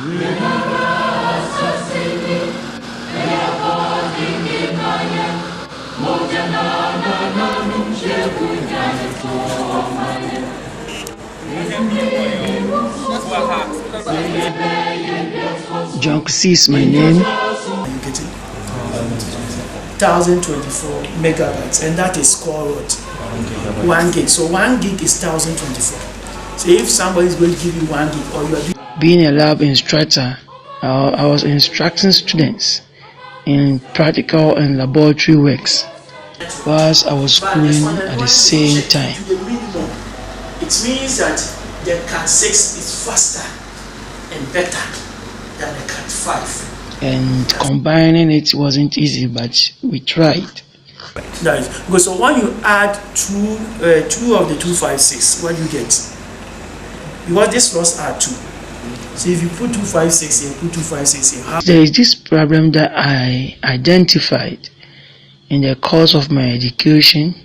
John Kusi is my name. 1024 megabytes, and that is called 1 gig. So 1 gig is 1024. So if somebody is going to give you 1 gig, or you are doing... Being a lab instructor, I was instructing students in practical and laboratory works whilst I was schooling at the same time. It means that the Cat 6 is faster and better than the Cat 5. And combining it wasn't easy, but we tried. Nice. Because so when you add two of the 256, what do you get? Because this slots are 2. So if you put 256 here, put 256 here. There is this problem that I identified in the course of my education.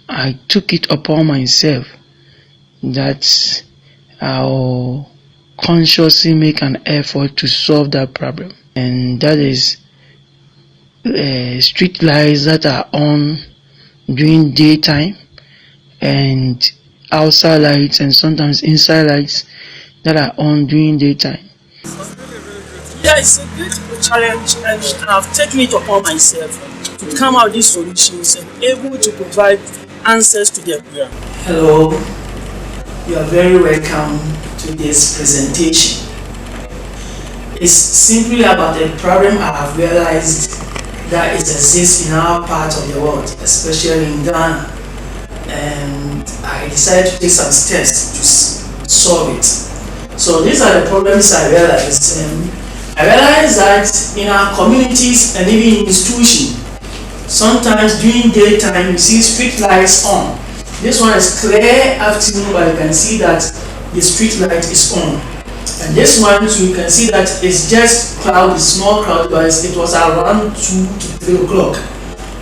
I took it upon myself that I'll consciously make an effort to solve that problem. And that is street lights that are on during daytime, and outside lights, and sometimes inside lights that are on during daytime. Yeah, it's a beautiful challenge, and I've taken it upon myself to come out with these solutions and able to provide answers to them. Hello, you are very welcome to this presentation. It's simply about a problem I have realized that it exists in our part of the world, especially in Ghana, and I decided to take some steps to solve it. So these are the problems I realized. I realized that in our communities and even in institutions, sometimes during daytime you see street lights on. This one is clear afternoon, but you can see that the street light is on. And this one, so you can see that it's just cloud, small cloud, but it was around 2 to 3 o'clock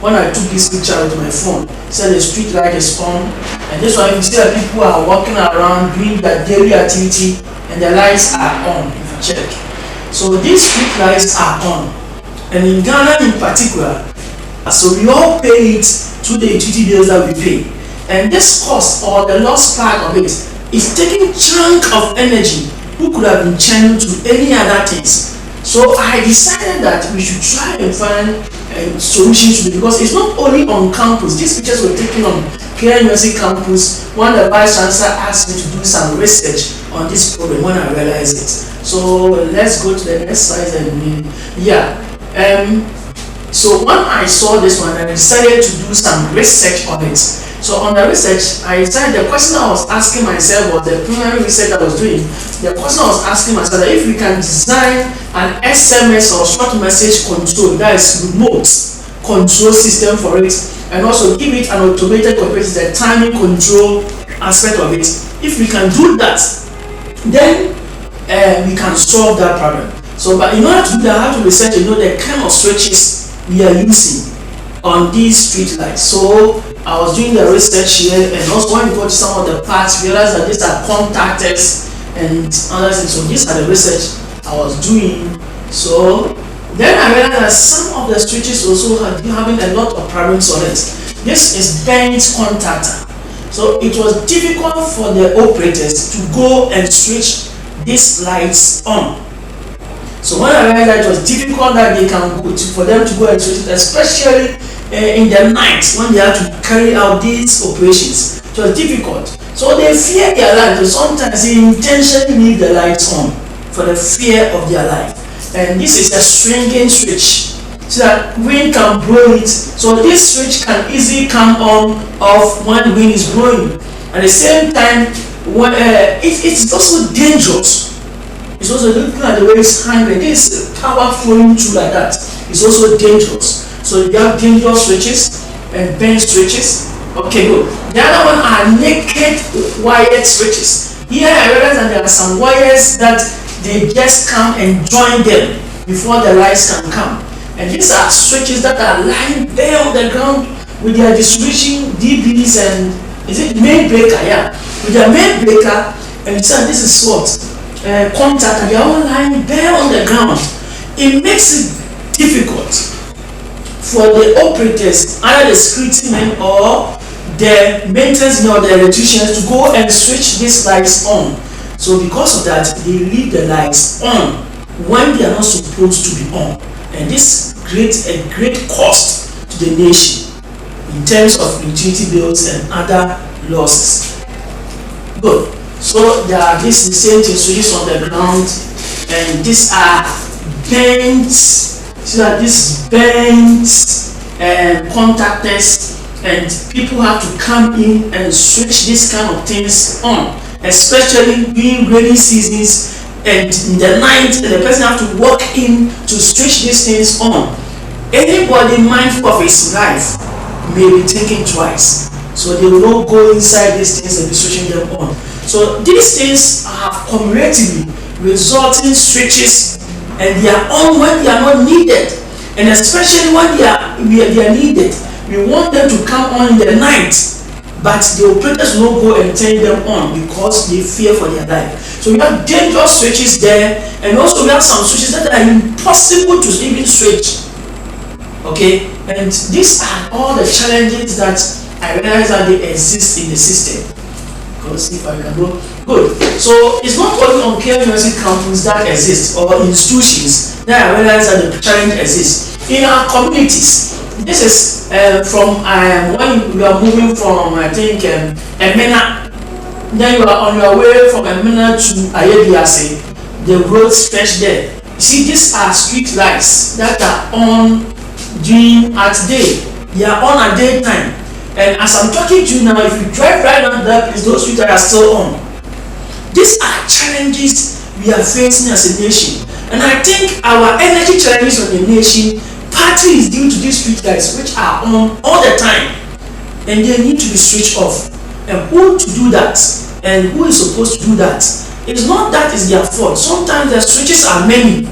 when I took this picture with my phone. So the street light is on, and this one you see that people are walking around doing their daily activity, and the lights are on. If you check, so these street lights are on, and in Ghana in particular, so we all pay it through the utility bills that we pay, and this cost or the lost part of it is taking chunk of energy who could have been channeled to any other things. So I decided that we should try and find solutions to it, because it's not only on campus. These pictures were taken on KNUST campus when the vice chancellor asked me to do some research on this problem when I realized it. So let's go to the next slide. So when I saw this one, I decided to do some research on it. So on the research, I decided the question I was asking myself was the primary research I was doing. The question I was asking myself that if we can design an SMS or short message control, that is remote control system for it, and also give it an automated capacity, the timing control aspect of it. If we can do that, then we can solve that problem. So, but in order to do that, I have to research, the kind of switches we are using on these street lights. So I was doing the research here, and also when you go to some of the parts, realize that these are contactors and other things. So these are the research I was doing. So then I realized that some of the switches also have been having a lot of problems on it. This is bent contactor. So it was difficult for the operators to go and switch these lights on. So when I realized that it was difficult that they can go for them to go and switch it, especially in the night when they have to carry out these operations, it was difficult. So they fear their life. So sometimes they intentionally leave the lights on for the fear of their life. And this is a swinging switch, so that wind can blow it. So this switch can easily come on off when wind is blowing. At the same time, when, it's also dangerous. It's also looking at the way it's hanging. This power flowing through like that. It's also dangerous. So you have dangerous switches and bent switches. Okay, good. The other one are naked wired switches. Here I realize that there are some wires that they just come and join them before the lights can come. And these are switches that are lying there on the ground with their distribution DBs and is it main breaker? Yeah, with their main breaker, and you say this is what contact and they are all lying there on the ground. It makes it difficult for the operators, either the security men or the maintenance men or the electricians, to go and switch these lights on. So because of that, they leave the lights on when they are not supposed to be on, and this creates a great cost to the nation in terms of utility bills and other losses. Good. So there are these the same thing switches on the ground, and these are bent. So that these bent contactors, and people have to come in and switch these kind of things on, especially during rainy seasons and in the night, and the person have to walk in to switch these things on. Anybody mindful of his life may be thinking twice, so they will not go inside these things and be switching them on. So these things have cumulatively resulting switches, and they are on when they are not needed, and especially when they are needed. We want them to come on in the night, but the operators will not go and turn them on because they fear for their life. So we have dangerous switches there, and also we have some switches that are impossible to even switch. Okay, and these are all the challenges that I realize that they exist in the system. Because if I can go good, so it's not only on KNUST companies that exist or institutions that I realize that the challenge exists in our communities. This is from when you are moving from, I think, Emena, then you are on your way from Emena to Ayebiase, the road stretch there. You see, these are street lights that are on during at day. They are on at daytime. And as I'm talking to you now, if you drive right on that place, those street lights are still on. These are challenges we are facing as a nation. And I think our energy challenges on the nation partly is due to these street lights, which are on all the time, and they need to be switched off. And who to do that, and who is supposed to do that? It's not that it's their fault. Sometimes the switches are many.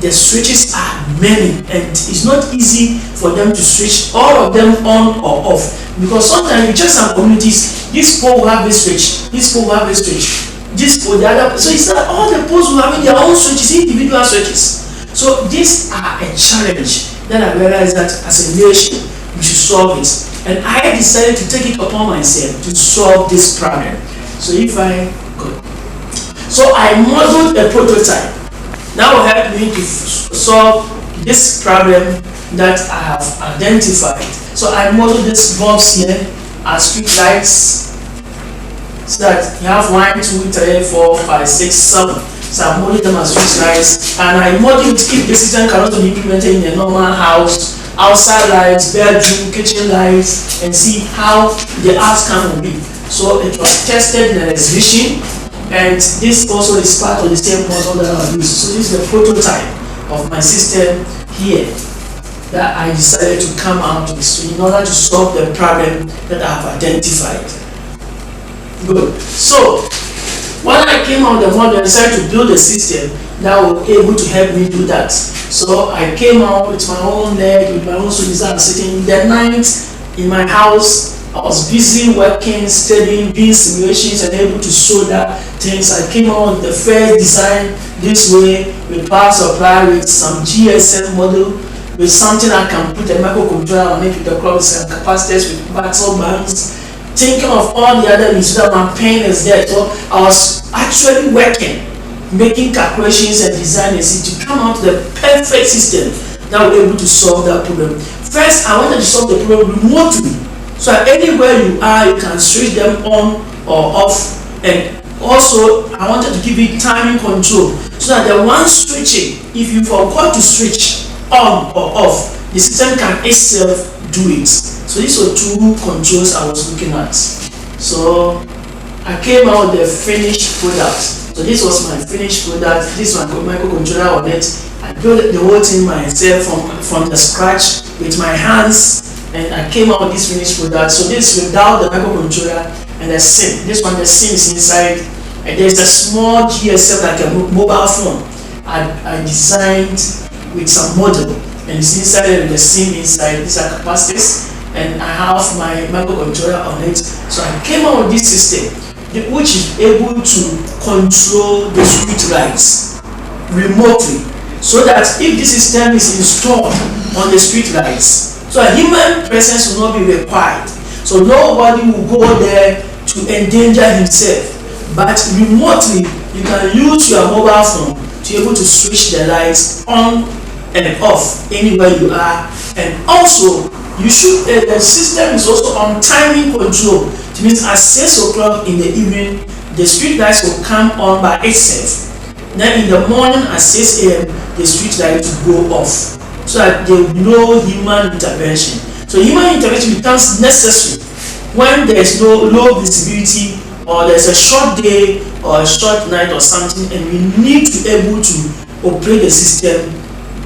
The switches are many, and it's not easy for them to switch all of them on or off. Because sometimes you check some communities, this pole will have this switch, this pole will have this switch, this pole, the other. So it's that all the poles will have their own switches, individual switches. So these are a challenge that I realized that as a nation we should solve it, and I decided to take it upon myself to solve this problem. So if I go, so I modeled a prototype that will help me to solve this problem that I have identified. So I modeled these bulbs here as street lights, so that you have 1, 2, 3, 4, 5, 6, 7. So I modeled them as street lights, and I modeled if the system can also be implemented in a normal house, outside lights, bedroom, kitchen lights, and see how the outcome will be. So it was tested in an exhibition, and this also is part of the same model that I use. So this is the prototype of my system here that I decided to come out with, so in order to solve the problem that I have identified. Good. So when I came out with the model, I decided to build a system that was able to help me do that. So I came out with my own leg, with my own solution. I was sitting the night in my house. I was busy working, studying, doing simulations, and able to solder things. I came out with the first design this way, with power supply, with some GSM model, with something I can put a microcontroller on it, with the clocks and capacitors, with battle bands, thinking of all the other means that my pain is there. So I was actually working, making calculations and designs to come out with the perfect system that will be able to solve that problem. First, I wanted to solve the problem remotely. So anywhere you are, you can switch them on or off. And also, I wanted to give it timing control, so that the one switching, if you forgot to switch on or off, the system can itself do it. So these were two controls I was looking at. So I came out with the finished product. So this was my finished product. This one got microcontroller on it. I built the whole thing myself from the scratch with my hands, and I came out with this finished product. So this without the microcontroller and the SIM. This one, the SIM is inside, and there's a small GSM like a mobile phone. I designed with some model, and it's inside with the SIM inside. These are capacitors, and I have my microcontroller on it. So I came out with this system which is able to control the street lights remotely, so that if the system is installed on the street lights, so a human presence will not be required. So nobody will go there to endanger himself, but remotely you can use your mobile phone to be able to switch the lights on and off anywhere you are. And also you should the system is also on timing control. It means at 6 o'clock in the evening the street lights will come on by itself. Then in the morning at 6 a.m. the street light will go off, so that there will be no human intervention. So human intervention becomes necessary when there is no low visibility, or there's a short day or a short night or something, and we need to be able to operate the system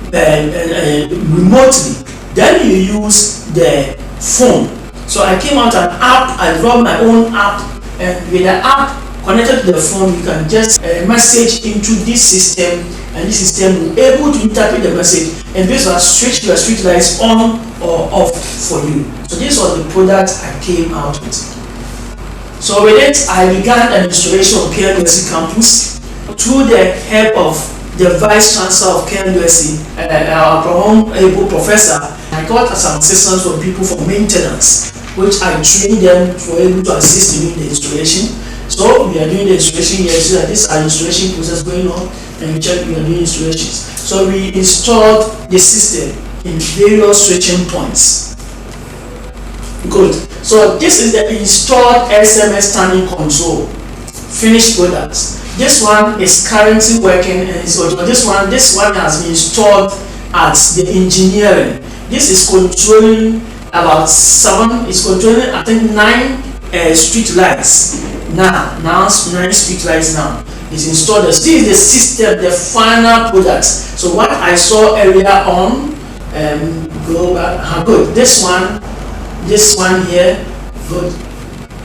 remotely. Then you use the phone. So I came out an app, I wrote my own app, and with the app connected to the phone, you can just message into this system, and this system will be able to interpret the message and basically switch your street lights on or off for you. So this was the product I came out with. So with it, I began an installation of KNUST campus through the help of the Vice Chancellor of KNUST, our able professor. I got some assistance from people for maintenance, which I trained them for able to assist in the installation. So we are doing the installation here, so that this is our installation process going on, and we check we are doing installations. So we installed the system in various switching points. Good. So this is the installed SMS standing control, finished products. This one is currently working, and this one has been installed at the engineering. This is controlling about 7. It's controlling I think 9 street lights. Now 9 street lights now. It's installed. This is the system, the final product. So what I saw earlier on, go back. Good. This one here, good.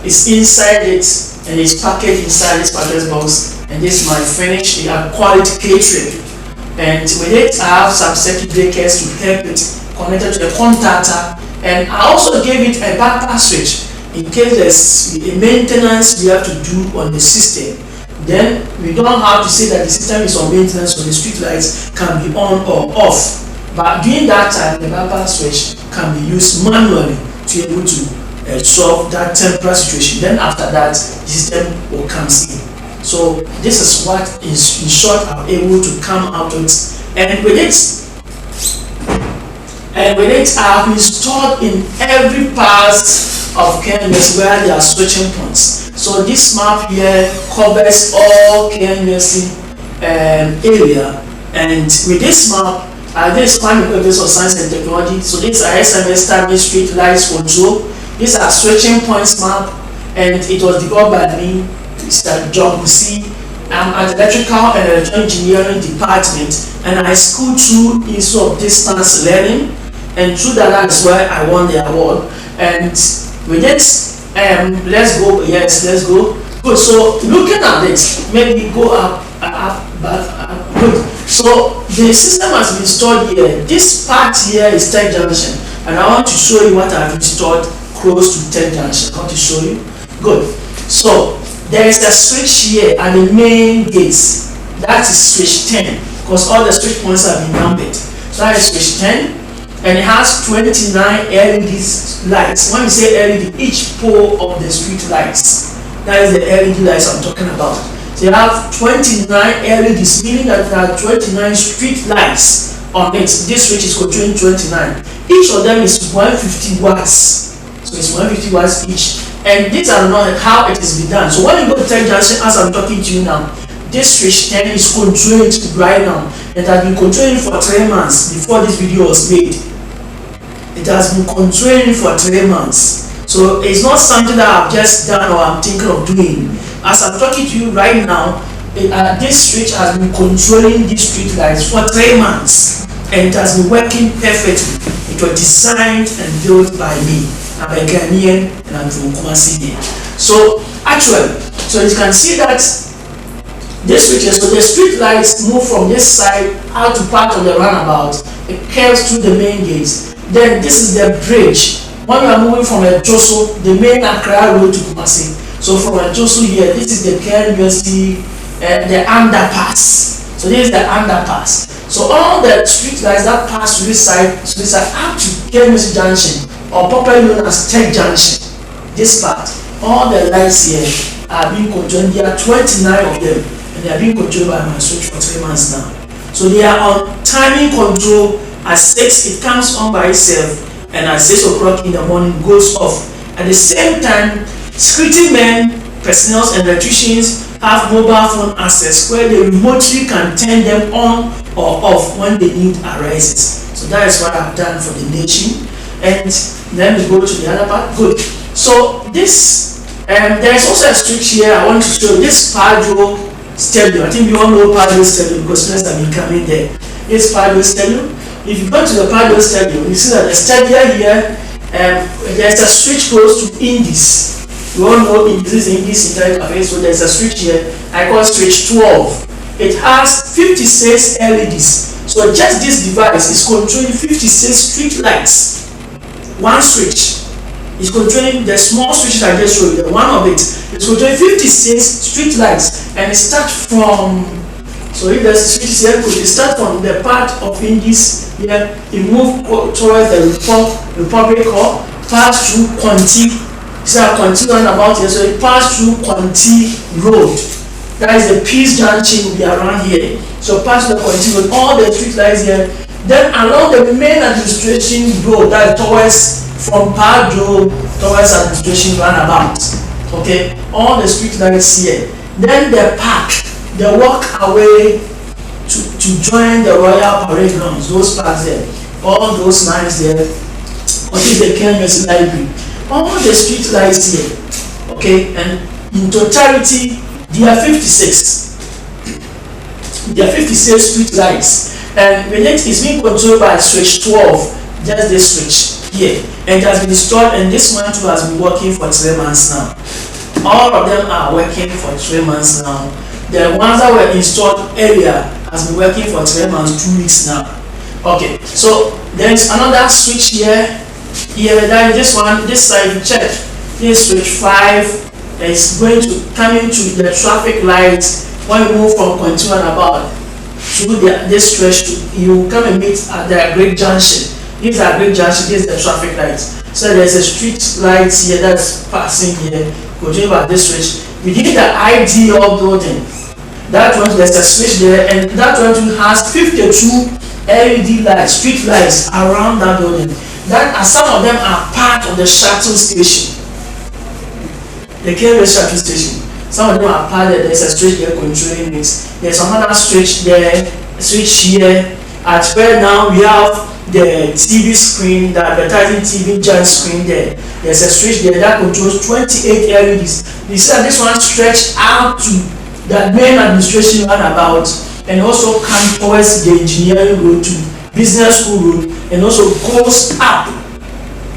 It's inside it, and it's packaged inside this package box. And this is my finish. Quality catering. And with it, I have some circuit breakers to help it connected to the contactor, and I also gave it a bypass switch in case there's a maintenance we have to do on the system. Then we don't have to say that the system is on maintenance, so the street lights can be on or off. But during that time, the bypass switch can be used manually to be able to solve that temporary situation. Then after that, the system will come in. So this is what in short I'm able to come out with. And with it I have installed in every part of KNUST where there are switching points. So this map here covers all KNUST area, and with this map this one is of science and technology. So these are SMS timing street lights control. These are switching points map, and it was developed by me, Mr. Kusi. I'm at the electrical and electronic engineering department, and I schooled through Institute of Distance Learning, and through that is where I won the award. And with it, let's go. Yes, let's go. Good. So looking at this, maybe go up, good. So the system has been installed here. This part here is 10 junction, and I want to show you what I've installed close to 10 junction. I want to show you. Good. So there is a switch here at the main gates. That is switch 10, because all the switch points have been numbered. So that is switch 10, and it has 29 LED lights. When we say LED, each pole of the street lights, that is the LED lights I'm talking about. So you have 29 LEDs, meaning that there are 29 street lights on it. This switch is controlling 29. Each of them is 150 watts. So it's 150 watts each. And these are not how it is been done. So when you go to 10 junction, as I'm talking to you now, this switch 10 is controlling it right now. It has been controlling for 3 months before this video was made. It has been controlling for 3 months. So it's not something that I've just done or I'm thinking of doing. As I'm talking to you right now, this switch has been controlling these street lights for 3 months, and it has been working perfectly. It was designed and built by me. I'm a Ghanaian and I'm from Kusi. So actually, so you can see that this switches, so the street lights move from this side out to part of the runabout. It curves through the main gates. Then this is the bridge. When you are moving from a Joso, the main Accra road to Kumasi, So from Ajosu here, this is the KNUST, the underpass. So this is the underpass. So all the street lights that pass to this side up to KNUST Junction, or popularly known as Tech Junction, this part, all the lights here are being controlled. There are 29 of them, and they are being controlled by my switch for 3 months now. So they are on timing control. At 6 it comes on by itself, and at 6 o'clock in the morning goes off. At the same time, security men, personnel and electricians have mobile phone access where they remotely can turn them on or off when the need arises. So that is what I've done for the nation. And then we go to the other part. Good. So this, there is also a switch here. I want to show this Padro stereo. I think you all know Padro stereo because students have been coming there. This Padro stereo. If you go to the Padro stereo, you see that the stereo here, there's a switch close to Indies. You all know Indies internet cafe, so there's a switch here. I call switch 12. It has 56 LEDs. So just this device is controlling 56 street lights. One switch is controlling the small switches I just showed you. One of it is controlling 56 street lights, and it starts from. So if the switch here, it start from the part of Indies here, it move towards the Republic Hall, pass through Conti. So Conti roundabout here, so it pass through Conti Road. That is the Peace Junction will be around here. So pass the Conti Road, all the street lights here. Then along the main administration road, that is towards from Padro towards administration roundabout. Okay, all the street lights here. Then the park. They walk away to join the Royal Parade Grounds, those parks there, all those lines there, what is the KNUST library, all the street lights here, okay, and in totality, there are 56. There are 56 street lights, and when it is being controlled by switch 12, just this switch here, and it has been installed, and this one too has been working for 3 months now. All of them are working for 3 months now. The ones that were installed earlier has been working for 3 months, 2 weeks now. Okay, so there's another switch here. Here, that this one, this side, you check. This switch 5 is going to come into the traffic lights when you move from Continue and about through this stretch. You come and meet at the Great Junction. These are Great Junction. This is the traffic lights. So there's a street light here that's passing here. Continue by this switch. Within the IDL building, that one there's a switch there, and that one has 52 LED lights, street lights around that building. That some of them are part of the shuttle station, the KNUST shuttle station. Some of them are part of. There's a switch there controlling it. There's another switch there, switch here. At where now we have the TV screen, the advertising TV giant screen there. There's a switch there that controls 28 LEDs. You see that this one stretched out to the main administration roundabout, and also come towards the engineering road to business school road, and also goes up.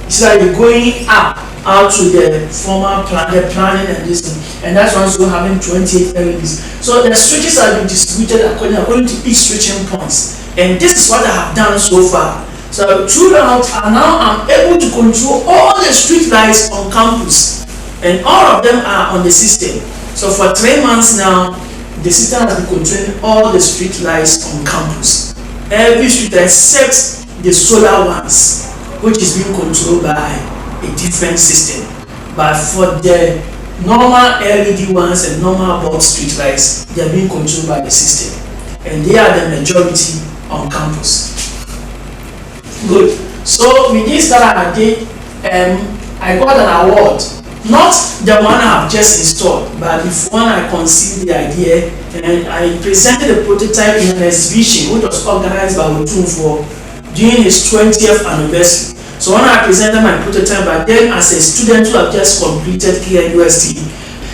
You see that you're going up out to the former planning and this thing, and that's one also having 28 LEDs. So the switches have been distributed according to each switching points, and this is what I have done so far. So throughout, and now I'm able to control all the street lights on campus, and all of them are on the system. So for 3 months now, the system has been controlling all the street lights on campus. Every street except the solar ones, which is being controlled by a different system. But for the normal LED ones and normal bulb street lights, they are being controlled by the system. And they are the majority on campus. Good. So with this that I did, I got an award. Not the one I have just installed, but before I conceived the idea, and I presented the prototype in an exhibition which was organized by Otunfo during his 20th anniversary. So when I presented my prototype, but then as a student who have just completed KNUST,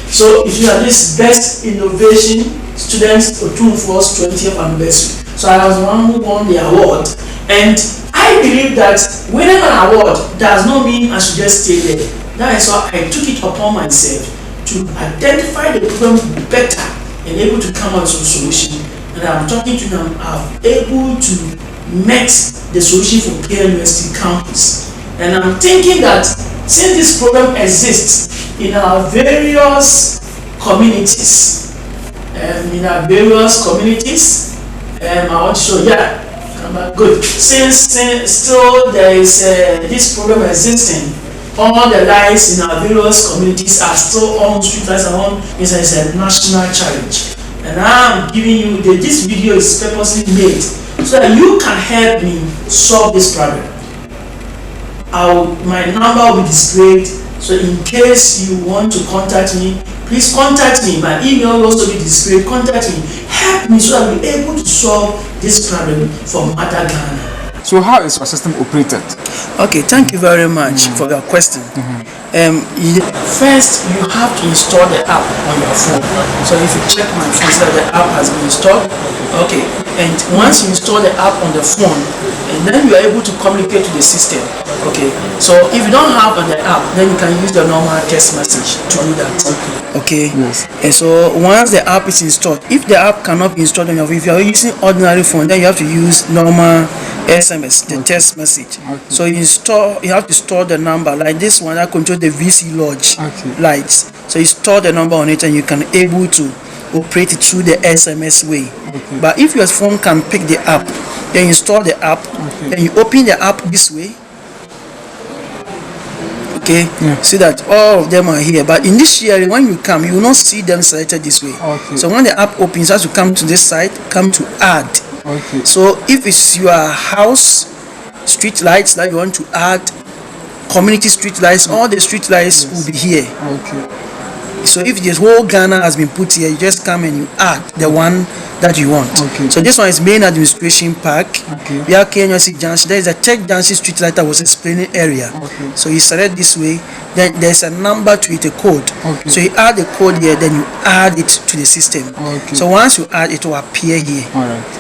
so if you are this best innovation students Otunfo's 20th anniversary. So I was the one who won the award, and I believe that winning an award does not mean I should just stay there. That is why I took it upon myself to identify the problem better and able to come up with some solution. And I'm talking to them, I'm able to meet the solution for KNUST campus. And I'm thinking that since this problem exists, in our various communities. I want to show, good. Since still there is this problem existing, all the lights in our various communities are still on, street lights are on. It's a national challenge, and I'm giving you this video is purposely made so that you can help me solve this problem. My number will be displayed, so in case you want to contact me, please contact me. My email will also be displayed. Contact me. Help me so that we're able to solve this problem for Mother Ghana. So how is our system operated? Okay, thank you very much for your question. First, you have to install the app on your phone. So if you check my phone, so the app has been installed. Okay, and once you install the app on the phone, and then you are able to communicate to the system. Okay, so if you don't have the app, then you can use the normal text message to do that. Okay. Yes. And so once the app is installed, if the app cannot be installed on your phone, if you are using ordinary phone, then you have to use normal SMS, the text message. So you have to store the number like this one that controls the VC Lodge lights. So you store the number on it, and you can able to operate it through the SMS way. But if your phone can pick the app, then you install the app, then you open the app this way. See that all of them are here, but initially when you come, you will not see them selected this way. So when the app opens, you have to come to this side, come to add. So if it's your house street lights that you want to add, community street lights, all the street lights will be here. So if the whole Ghana has been put here, you just come and you add the one that you want. So this one is main administration park. We have KNUST junction. There is a Tech Junction street light that was explaining area. So you select this way, then there's a number to it, a code. So you add the code here, then you add it to the system. So once you add, it will appear here.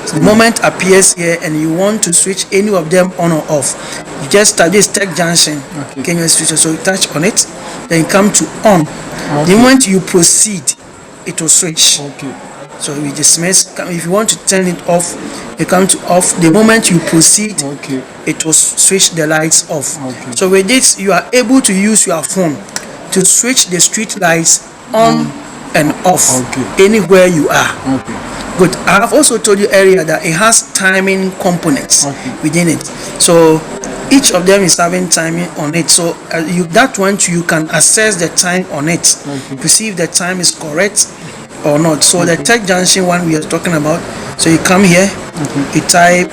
So the moment appears here, and you want to switch any of them on or off, you just type this Tech Junction KNUST. So you touch on it, then you come to on. The moment you proceed, it will switch. So we dismiss. If you want to turn it off, you come to off. The moment you proceed, it will switch the lights off. So with this, you are able to use your phone to switch the street lights on and off anywhere you are. Good. I have also told you earlier that it has timing components within it. So each of them is having timing on it. So that one you can assess the time on it to see if the time is correct or not. So the Tech Junction one we are talking about. So you come here, you type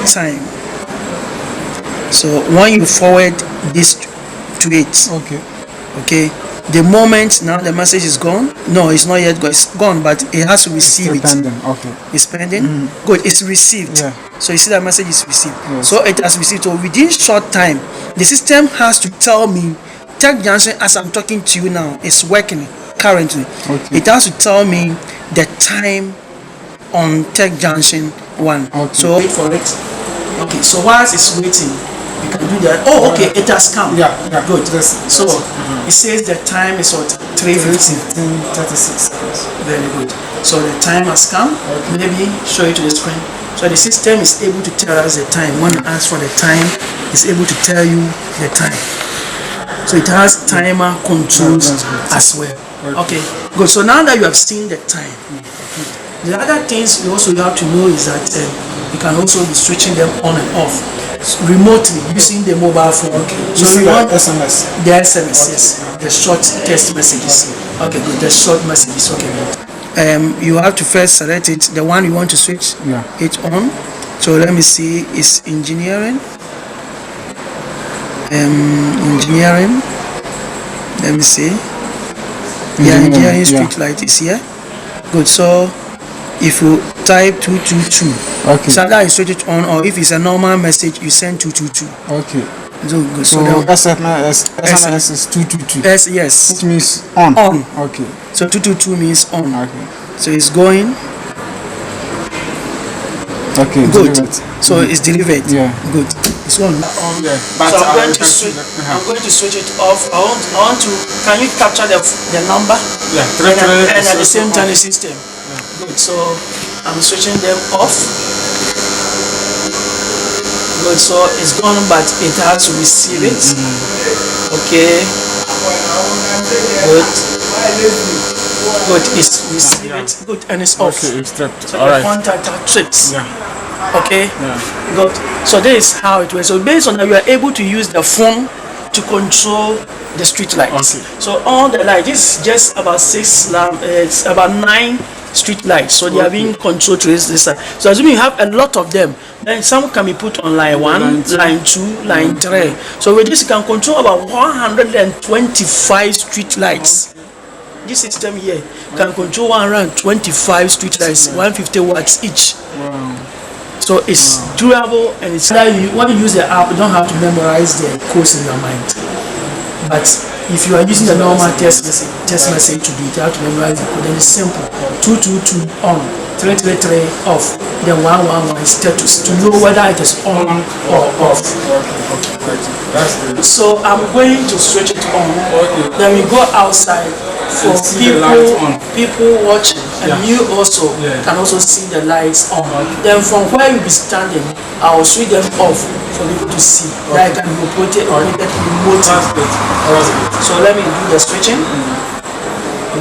time. So when you forward this to it, okay. The moment now the message is gone. No, it's not yet gone. It's gone, but it has to receive it. It's pending. Good. It's received. So you see that message is received. So it has received. So within short time, the system has to tell me Tech Junction, as I'm talking to you now, is working currently. It has to tell me the time on Tech Junction 1. So wait for it. Okay. So whilst it's waiting, you can do that. Oh, okay, it has come. Good. So it says the time is what? 3:36. Very good. So the time has come. Maybe show it to the screen. So the system is able to tell us the time. When you ask for the time, it's able to tell you the time. So it has timer controls as well. Okay, good. So now that you have seen the time, the other things you also have to know is that you can also be switching them on and off remotely using the mobile phone. So you want SMS. The SMS, yes, the short text messages. Okay, good. The short messages. Okay, good. You have to first select it, the one you want to switch it on. So let me see. It's engineering. Engineering. Let me see. Engineering street light is here. Good. So if you type 222, so that you switch it on, or if it's a normal message, you send 222. So good. So SMS is 222. Yes. Which means on. So 222 means on. So it's going. Good. Delivered. So it's delivered. Good. It's on. But so I'm going to switch it off. I want to. Can you capture the number? And at the same time the system. Good. So I'm switching them off. Good. So it's gone, but it has to receive it. Okay. Good. Good. It's receive it. Good. And it's off. Okay, it's tripped. So All the right. contactor trips. Yeah. Okay. Yeah. Good. So this is how it works. So based on that, you are able to use the phone to control the street lights. Okay. So all the lights, this is just about it's about 9 street lights. So they are being controlled to this side. So assuming you have a lot of them, then some can be put on line 1, line 2, line 3. So with this you can control about 125 street lights. This system here can control 125 street lights, 150 watts each. Wow. So it's durable, and it's when you use the app, you don't have to memorize the codes in your mind. But if you are using the normal text message to do it, you have to memorize the code. Then it's simple: 222 on, 333 off, then 111 status to know whether it is on or off. That's good. So I'm going to switch it on. Okay. Then we go outside for people watching, and you also can also see the lights on. Then from where you'll be standing, I will switch them off for people to see. That can be operated remotely. So let me do the switching.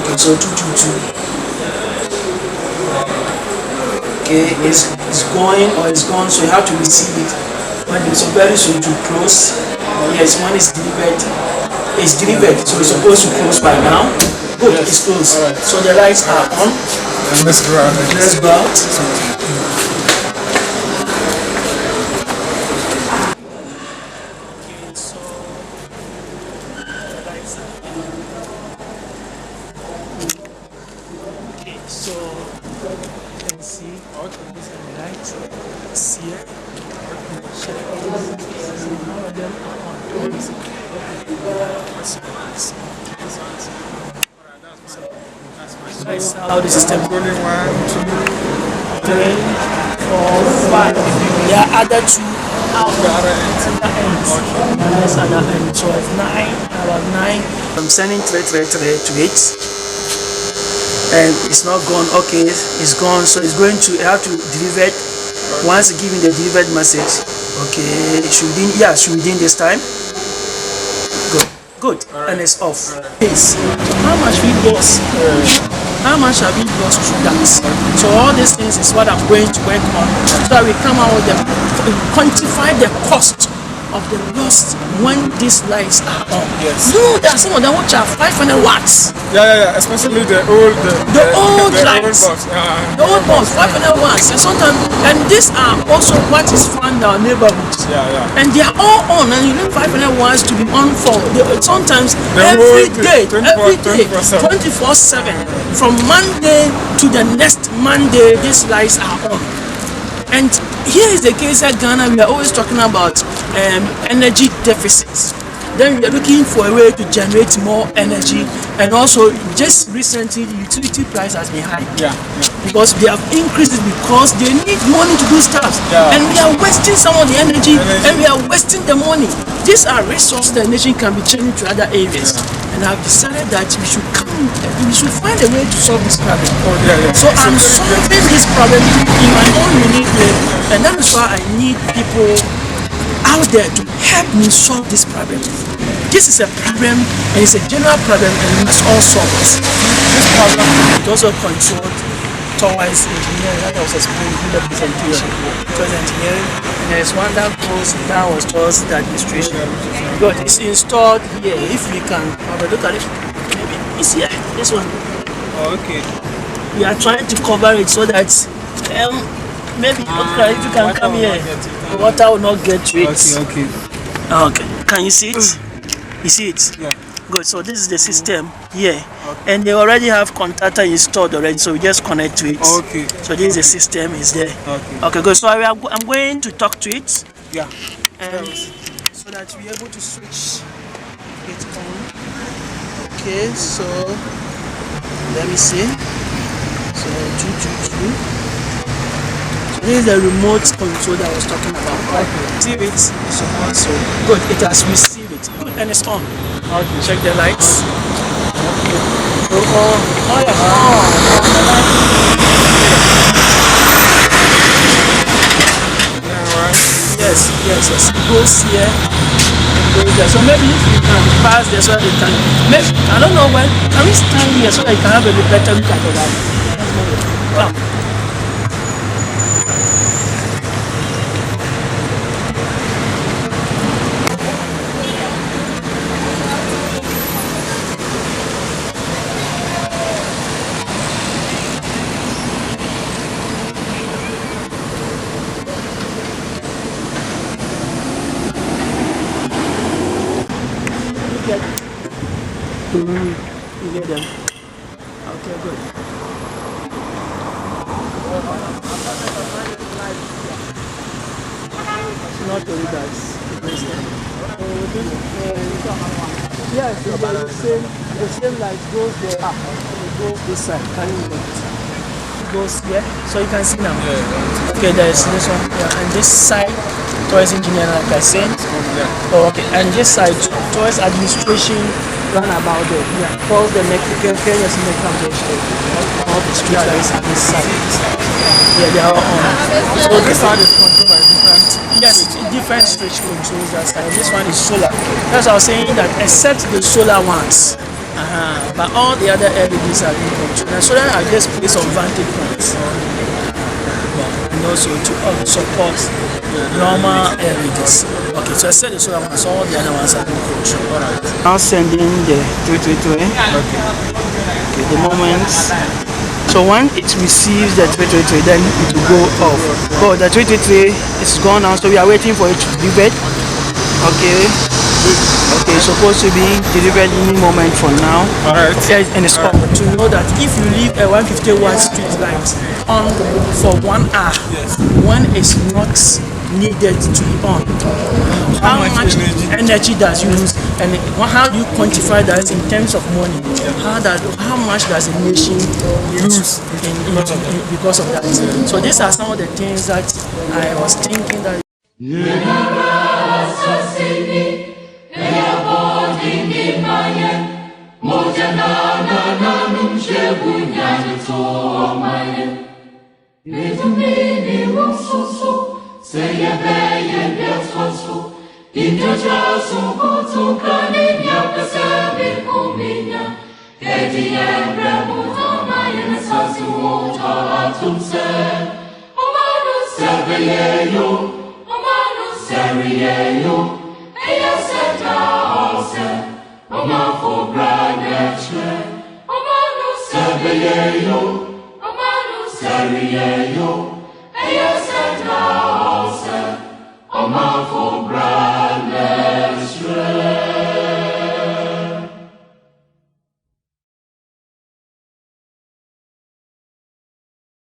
Okay, so 222. Okay, it's going or it's gone, so you have to receive it. When it's very soon to close. Yes, when it's delivered, so it's supposed to close by now. Good, it's closed. Right. So the lights are on. And let's go out. Let's go out. Okay, so you can see these are the lights. See here. All of them are on. That's how the system. 1, 2, 3, 3, 4, 5. There are other 2 out the other ends. Yes, other end. So it's 9, about 9. I'm sending 333 to it, and it's not gone. Okay, it's gone. So it's going to have to deliver it. Once giving the delivered message. Okay, it should within this time. Good. And it's off. Yes. How much we lost? How much have we lost through that? So all these things is what I'm going to work on, so that we come out with them, quantify the cost of the loss when these lights are on. Yes. No, there are some of them which are 500 watts. Yeah. Especially the old lights. The old bulbs, 500 watts. And these are also what is found in our neighborhoods. Yeah. And they are all on, and you need 500 watts to be on for sometimes every day, 24/7. 24/7. From Monday to the next Monday, these lights are on. And here is the case at Ghana. We are always talking about energy deficits. Then we are looking for a way to generate more energy, and also just recently the utility price has been high. Because they have increased it because they need money to do stuff. And we are wasting some of the energy and we are wasting the money. These are resources that the nation can be changing to other areas. And I've decided that we should find a way to solve this problem. So I'm solving this problem in my own unique way, and that is why I need people out there to help me solve this problem. This is a problem, and it's a general problem, and we must all solve it. This problem is also controlled towards engineering. That I was explaining in the presentation. Towards engineering, and there's one that goes downwards towards the administration. But it's installed here. If we can have a look at it, maybe it's here. This one. Okay. We are trying to cover it so that maybe if you can come here, the water will not get to it. Okay. Can you see it? You see it? Yeah. Good. So this is the system here, and they already have contactor installed already. So we just connect to it. Okay. So this is the system is there. Okay. Good. So I'm going to talk to it. Yeah. And so that we're able to switch it on. Okay. So let me see. So 222. This is the remote control that I was talking about. See it? So also good. It has received it. Good, and it's on. Check the lights. Yes. It goes here. It goes there. So maybe if you can pass there so that you can, maybe, I don't know when, can we stand here so that you can have a better look at the guy? Come. You get them. Okay, good. Not only that. Yes, the same light goes there. It goes this side. Can you look? It goes here. So you can see now. Okay, there is this one. Yeah, and this side towards engineering, like I said. Oh, okay. And this side towards administration. Run about there. Yeah. Cross the Mexican Kenya's Mexican all the street lights on this side. Yeah, they are on. So this one is controlled by different. Yes, different switch controls that side. This one is solar. That's why I was saying that except the solar ones. But all the other LEDs are being controlled. And solar are just placed on vantage points. And also to support normal LEDs. Okay, so I said the solar ones, all the other ones are being controlled. Alright. Now sending the 322. Okay, the moment. So when it receives the 323, then it will go off. Oh, the 323 is gone now, so we are waiting for it to be delivered. Okay. Okay, it's supposed to be delivered any moment from now. Alright. And it's on to know that if you leave a 150 watt street light on for 1 hour, when it's not needed to be on, how much energy does you lose, and how do you quantify that in terms of money? How much does a nation lose because of that? So these are some of the things that I was thinking that. Omanu Seriyeyo,